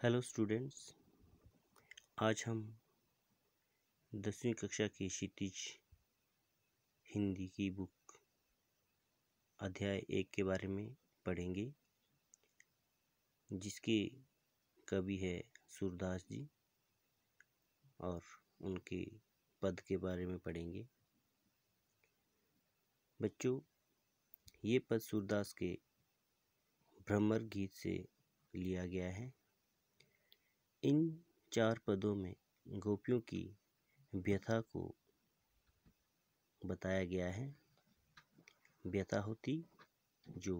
Hello students, आज हम 10वीं कक्षा की क्षितिज हिंदी की बुक अध्याय 1 के बारे में पढ़ेंगे, जिसके कवि है सूरदास जी, और उनके पद के बारे में पढ़ेंगे। बच्चों, ये पद सूरदास के भ्रमर गीत से लिया गया है। इन 4 पदों में गोपियों की व्यथा को बताया गया है। व्यथा होती जो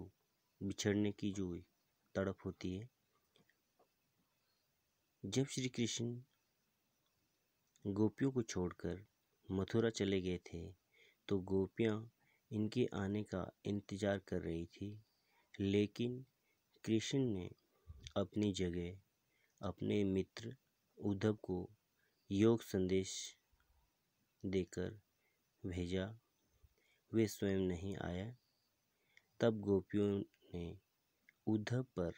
बिछड़ने की जो तड़प होती है। जब श्री कृष्ण गोपियों को छोड़कर मथुरा चले गए थे तो गोपियां इनके आने का इंतजार कर रही थी, लेकिन कृष्ण ने अपनी जगह अपने मित्र उद्धव को योग संदेश देकर भेजा। वे स्वयं नहीं आया। तब गोपियों ने उद्धव पर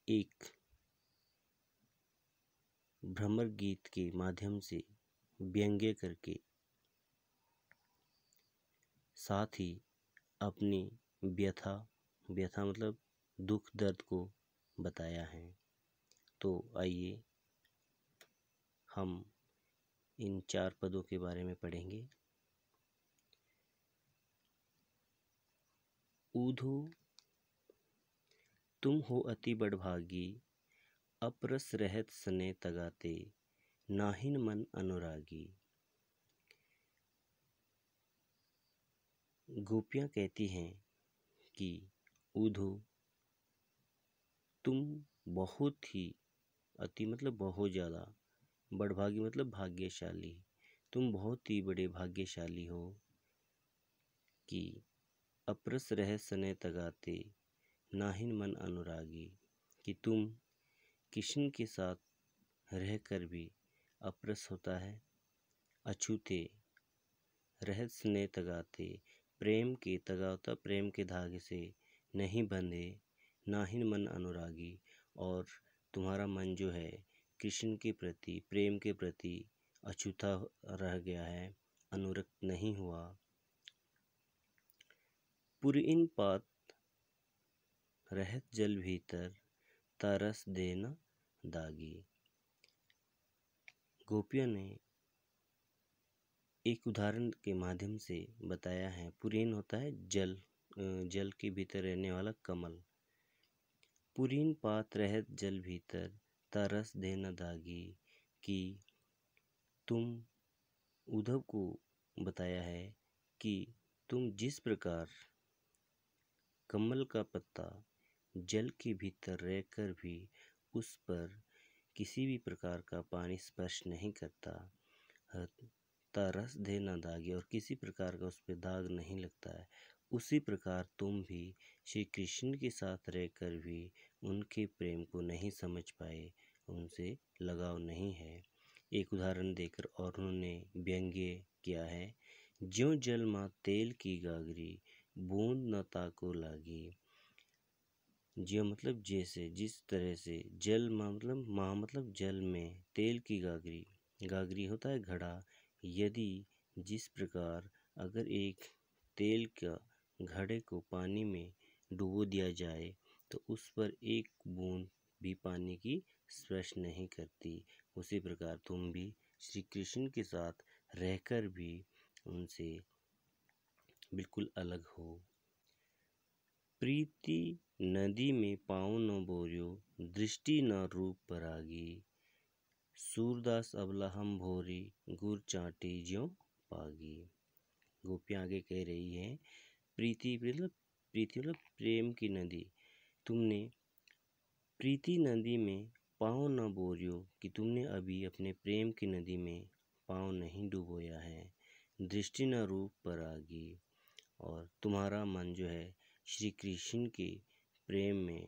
एक भ्रमर गीत के माध्यम से व्यंग्य करके, साथ ही अपनी व्यथा मतलब दुख दर्द को बताया है। तो आइए हम इन 4 पदों के बारे में पढ़ेंगे। ऊधो तुम हो अति बड़भागी, अपरस रहत सने तगाते, नाहिन मन अनुरागी। गोपियां कहती हैं कि ऊधो तुम बहुत ही अति मतलब बहुत ज़्यादा, बड़भागी मतलब भाग्यशाली, तुम बहुत ही बड़े भाग्यशाली हो कि अपरस रह सने तगाते, नाहिन मन अनुरागी, कि तुम कृष्ण के साथ रहकर भी अपरस होता है, अछूते, रहत स्नेह तगाते, प्रेम के तगावता प्रेम के धागे से नहीं बंधे, नाहिन मन अनुरागी, और तुम्हारा मन जो है कृष्ण के प्रति प्रेम के प्रति अछूता रह गया है, अनुरक्त नहीं हुआ। पुरइन पात रहत जल भीतर, तरस देना दागी। गोपियों ने एक उदाहरण के माध्यम से बताया है। पुरीन होता है जल, जल के भीतर रहने वाला कमल। पुरीन पात रहत जल भीतर, तरस देना दागी, कि तुम उद्धव को बताया है कि तुम जिस प्रकार कमल का पत्ता जल के भीतर रहकर भी उस पर किसी भी प्रकार का पानी स्पर्श नहीं करता, तरस देना दागी, और किसी प्रकार का उस पर दाग नहीं लगता है, उसी प्रकार तुम भी श्री कृष्ण के साथ रहकर भी उनके प्रेम को नहीं समझ पाए, उनसे लगाव नहीं है। एक उदाहरण देकर और उन्होंने व्यंग्य किया है। ज्यों जल माँ तेल की गागरी, बूंद न ताको लागी। ज्यों मतलब जैसे, जिस तरह से, जल माँ मतलब जल में, तेल की गागरी, गागरी होता है घड़ा। यदि जिस प्रकार अगर एक तेल का घड़े को पानी में डुबो दिया जाए तो उस पर एक बूंद भी पानी की स्पर्श नहीं करती, उसी प्रकार तुम भी श्री कृष्ण के साथ रहकर भी उनसे बिल्कुल अलग हो। प्रीति नदी में पाँव न बोरियो, दृष्टि न रूप परागी। सूरदास अबला हम भोरी, गुर चाटी ज्यों पागी। गोपियाँ आगे कह रही हैं, प्रीति मतलब प्रेम की नदी, तुमने प्रीति नदी में पाँव न बोरियो, कि तुमने अभी अपने प्रेम की नदी में पाँव नहीं डुबोया है। दृष्टि न रूप परागी, और तुम्हारा मन जो है श्री कृष्ण के प्रेम में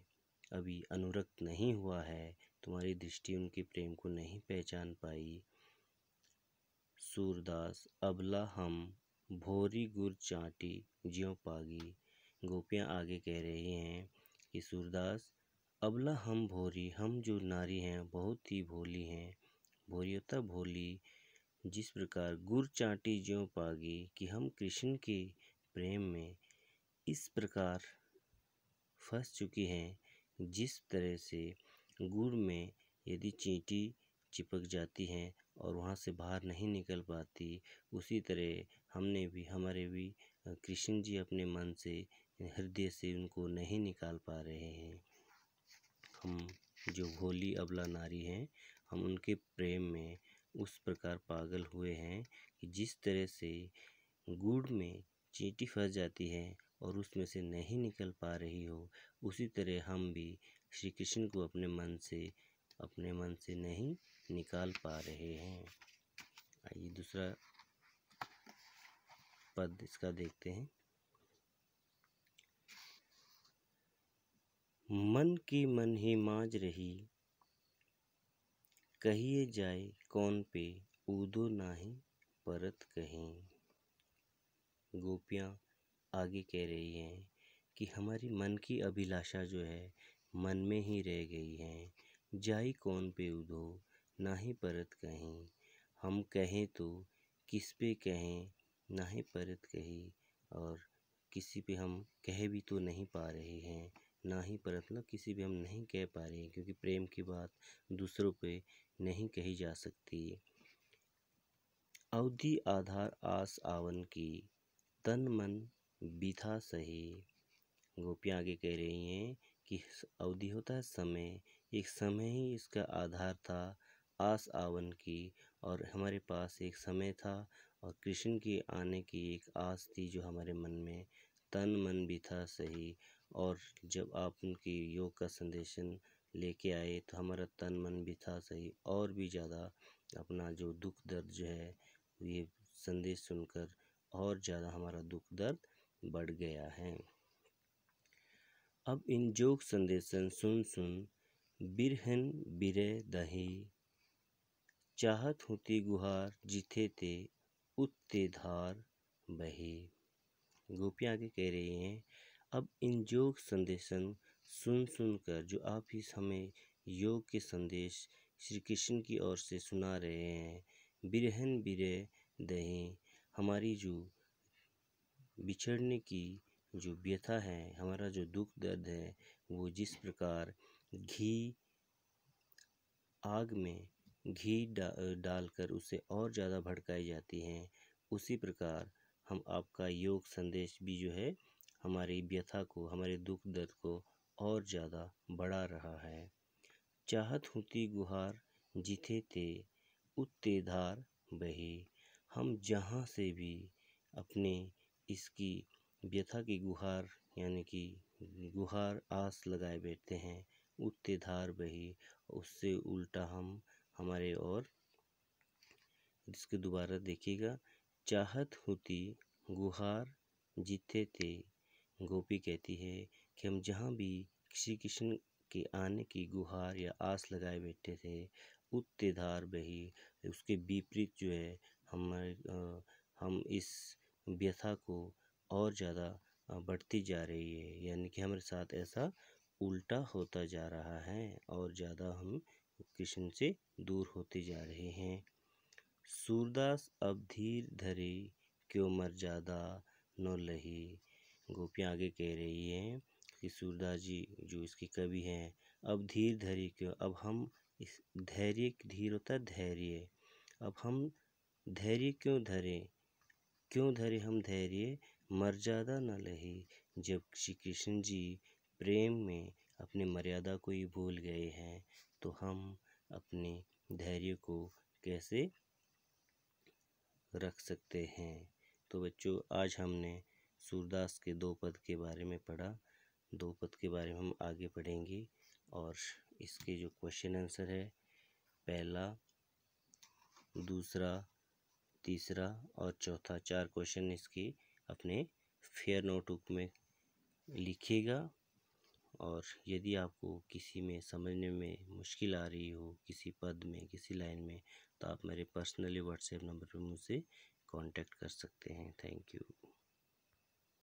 अभी अनुरक्त नहीं हुआ है, तुम्हारी दृष्टि उनके प्रेम को नहीं पहचान पाई। सूरदास अबला हम भोरी गुर चाटी ज्यों पागी। गोपियाँ आगे कह रही हैं कि सूरदास अबला हम भोरी, हम जो नारी हैं बहुत ही भोली हैं। भोरी होता है भोली। जिस प्रकार गुर चाटी ज्यों पागी, कि हम कृष्ण के प्रेम में इस प्रकार फंस चुकी हैं। जिस तरह से गुड़ में यदि चींटी चिपक जाती हैं और वहाँ से बाहर नहीं निकल पाती, उसी तरह हमारे भी कृष्ण जी अपने मन से, हृदय से उनको नहीं निकाल पा रहे हैं। हम जो भोली अबला नारी हैं, हम उनके प्रेम में उस प्रकार पागल हुए हैं कि जिस तरह से गुड़ में चींटी फंस जाती है और उसमें से नहीं निकल पा रही हो, उसी तरह हम भी श्री कृष्ण को अपने मन से नहीं निकाल पा रहे हैं। आइए दूसरा पद इसका देखते हैं। मन की मन ही मांझ रही, कहिए जाए कौन पे, ऊदो नाही परत कहीं। गोपियाँ आगे कह रही हैं कि हमारी मन की अभिलाषा जो है मन में ही रह गई है। जाई कौन पे उधो, ना ही परत कहीं। हम कहें तो किस पे कहें, ना ही परत कहीं। और किसी पे हम कह भी तो नहीं पा रहे हैं, ना ही परत मतलब किसी पे हम नहीं कह पा रहे हैं, क्योंकि प्रेम की बात दूसरों पे नहीं कही जा सकती। अवधि आधार आस आवन की, तन मन बिथा सही। गोपियाँ आगे कह रही हैं कि अवधि होता है समय, एक समय ही इसका आधार था आस आवन की, और हमारे पास एक समय था और कृष्ण के आने की एक आस थी जो हमारे मन में। तन मन भी था सही, और जब आप उनकी योग का संदेशन लेके आए तो हमारा तन मन भी था सही, और भी ज़्यादा अपना जो दुख दर्द जो है, ये संदेश सुनकर और ज़्यादा हमारा दुख दर्द बढ़ गया है। अब इन जोग संदेशन सुन सुन, बिरहन बिरह दही। चाहत होती गुहार जिथे ते, उत्ते धार बही। गोपियाँ आगे कह रही हैं, अब इन योग संदेशन सुन सुन कर जो आप इस हमें योग के संदेश श्री कृष्ण की ओर से सुना रहे हैं, बिरहन बिरह दही, हमारी जो बिछड़ने की जो व्यथा है, हमारा जो दुख दर्द है, वो जिस प्रकार आग में घी डालकर उसे और ज़्यादा भड़काई जाती हैं, उसी प्रकार हम आपका योग संदेश भी जो है हमारी व्यथा को, हमारे दुख दर्द को और ज़्यादा बढ़ा रहा है। चाहत होती गुहार जिथे ते, उत्ते धार बही। हम जहाँ से भी अपने इसकी व्यथा की गुहार यानी कि गुहार आस लगाए बैठते हैं, उत्ते धार बही, उससे उल्टा हम हमारे और इसके दोबारा देखिएगा। चाहत होती गुहार जिथे ते, गोपी कहती है कि हम जहाँ भी श्री कृष्ण के आने की गुहार या आस लगाए बैठे थे, उत्ते धार बही, उसके विपरीत जो है हम इस व्यथा को और ज़्यादा बढ़ती जा रही है, यानी कि हमारे साथ ऐसा उल्टा होता जा रहा है और ज़्यादा हम कृष्ण से दूर होते जा रहे हैं। सूरदास अब धीर धरे, क्यों मर्यादा न लही। गोपियाँ आगे कह रही हैं कि सूरदास जी जो इसके कवि हैं, अब धीर धरे क्यों, अब हम इस धैर्य, धीर होता है धैर्य, अब हम धैर्य क्यों धरे हम धैर्य, मर्यादा न लही। जब श्री कृष्ण जी प्रेम में अपने मर्यादा को ही भूल गए हैं, तो हम अपने धैर्य को कैसे रख सकते हैं। तो बच्चों, आज हमने सूरदास के दो पद के बारे में पढ़ा। दो पद के बारे में हम आगे पढ़ेंगे और इसके जो क्वेश्चन आंसर है, पहला, दूसरा, तीसरा और चौथा, 4 क्वेश्चन इसकी अपने फेयर नोटबुक में लिखिएगा। और यदि आपको किसी में समझने में मुश्किल आ रही हो, किसी पद में, किसी लाइन में, तो आप मेरे पर्सनली व्हाट्सएप नंबर पर मुझसे कांटेक्ट कर सकते हैं। Thank you.